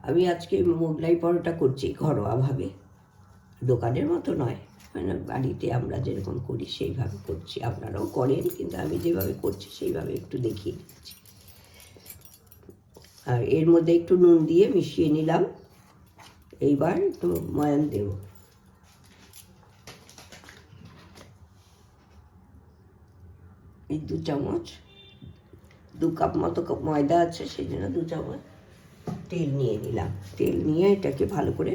আমি আজকে মোগলাই পরোটা করছি ঘরোয়াভাবে, দোকানের মতো নয়, মানে বাড়িতে আমরা যেরকম করি সেইভাবে করছি। আপনারাও করেন, কিন্তু আমি যেভাবে করছি সেইভাবে একটু দেখিয়ে দিচ্ছি। আর এর মধ্যে একটু নুন দিয়ে মিশিয়ে নিলাম। এইবার একটু ময়ান দেব। এই 2 চামচ, 2 কাপ মতো ময়দা আছে, সেই জন্য 2 চামচ তেল নিয়ে নিলাম। তেল নিয়ে এটাকে ভালো করে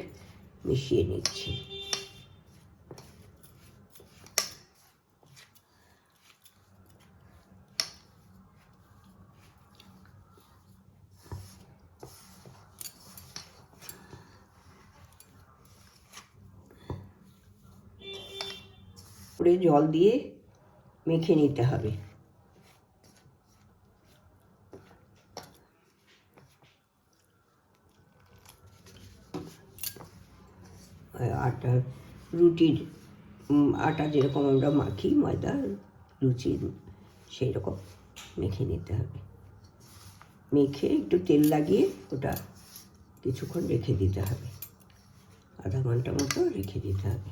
মিশিয়ে নিচ্ছি। করে জল দিয়ে মেখে নিতে হবে। আটা, রুটির আটা যেরকম আমরা মাখি, ময়দা লুচির সেই রকম মেখে নিতে হবে। মেখে একটু তেল লাগিয়ে ওটা কিছুক্ষণ রেখে দিতে হবে, আধা ঘন্টা মতো রেখে দিতে হবে।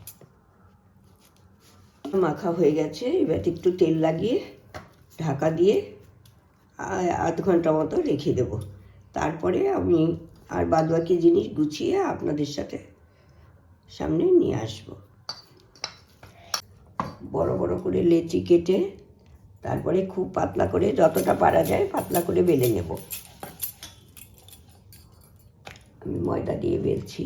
মাখা হয়ে গেছে, এবার একটু তেল লাগিয়ে ঢাকা দিয়ে আধ ঘন্টা মতো রেখে দেব। তারপরে আমি আর বাদবাকি জিনিস গুছিয়ে আপনাদের সামনে নিয়ে আসব। বড় বড় করে লেচি কেটে তারপরে খুব পাতলা করে, যতটা পারা যায় পাতলা করে বেলে নেব। আমি ময়দা দিয়ে বেলছি।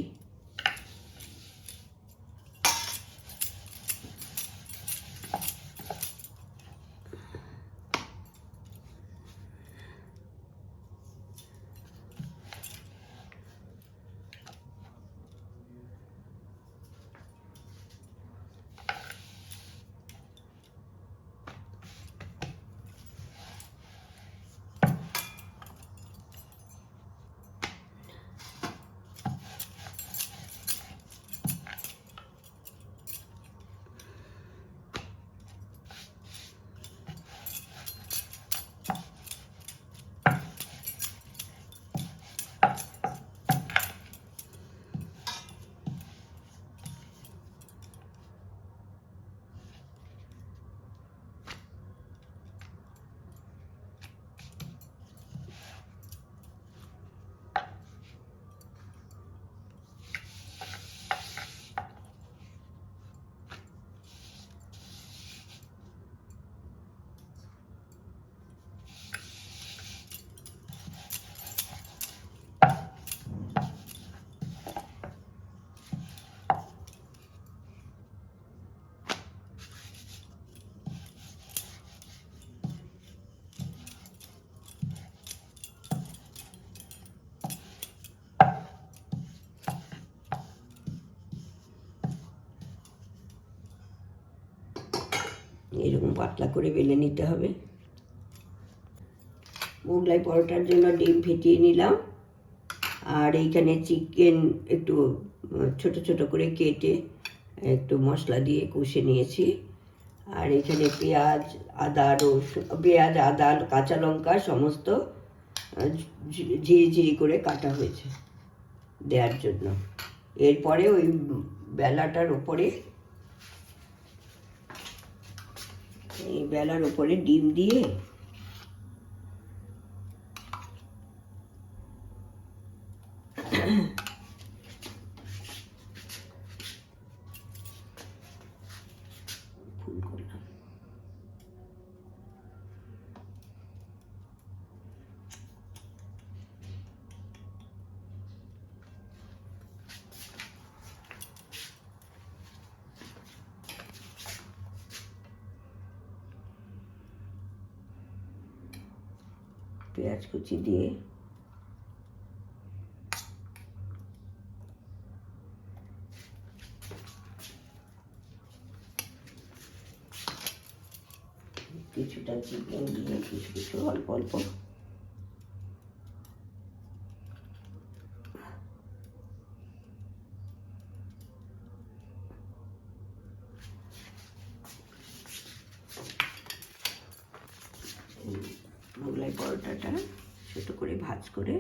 এরকম পাতলা করে বেলে নিতে হবে। মোগলাই পরোটার জন্য ডিম ফেটিয়ে নিলাম, আর এইখানে চিকেন একটু ছোট ছোট করে কেটে একটু মশলা দিয়ে কষে নিয়েছি। আর এখানে পেঁয়াজ, আদা, কাঁচা লঙ্কা সমস্ত ঝিরি করে কাটা হয়েছে দেওয়ার জন্য। এরপরে ওই বেলাটার ওপরে, এই বেলার ওপরে ডিম দিয়ে ফুল করলাম। পেঁয়াজ কুচি দিয়ে কিছুটা চিকেন দিয়ে কিছু অল্প অল্প মোগলাই পরোটাটা ছোটো করে ভাজ করে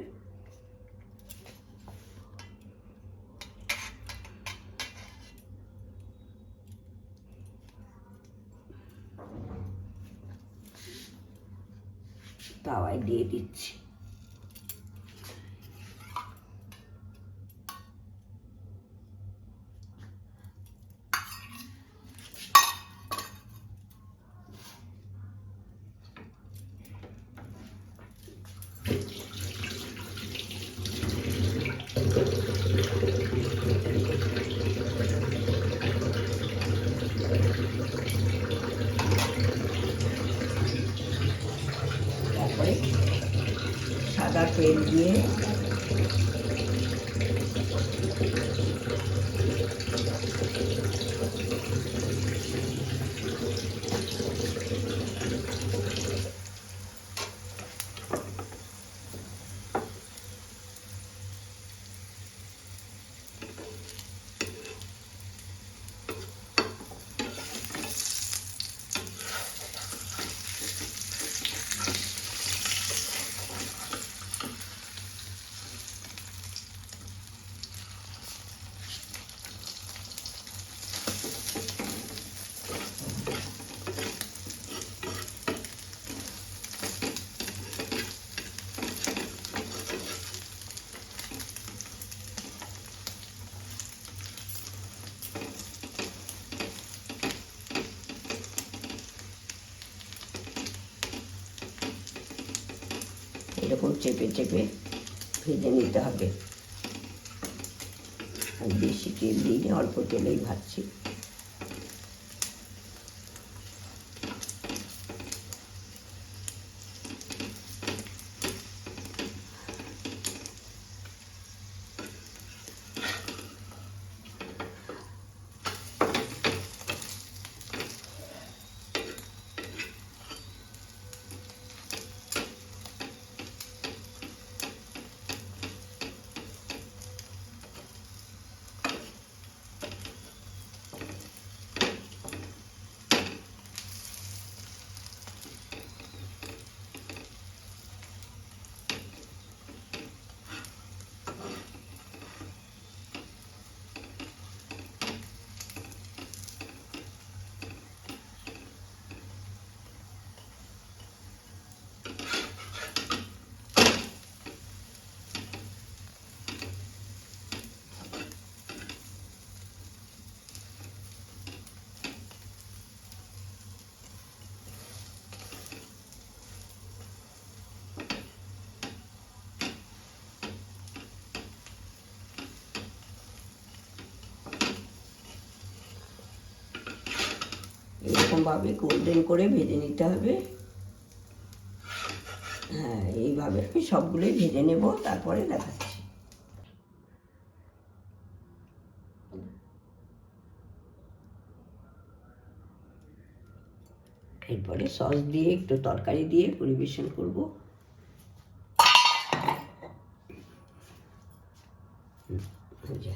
তাওয়ায় দিয়ে দিচ্ছি। তারপরে সাদা তেল দিয়ে এরকম চেপে চেপে ভেজে নিতে হবে। আর বেশি তেল দিইনি, অল্প তেলেই ভাজছি। এরকমভাবে গোল্ডেন করে ভেজে নিতে হবে। হ্যাঁ, এইভাবে আমি সবগুলোই ভেজে নেব, তারপরে দেখাচ্ছি। এরপরে সস দিয়ে একটু তরকারি দিয়ে পরিবেশন করব। যা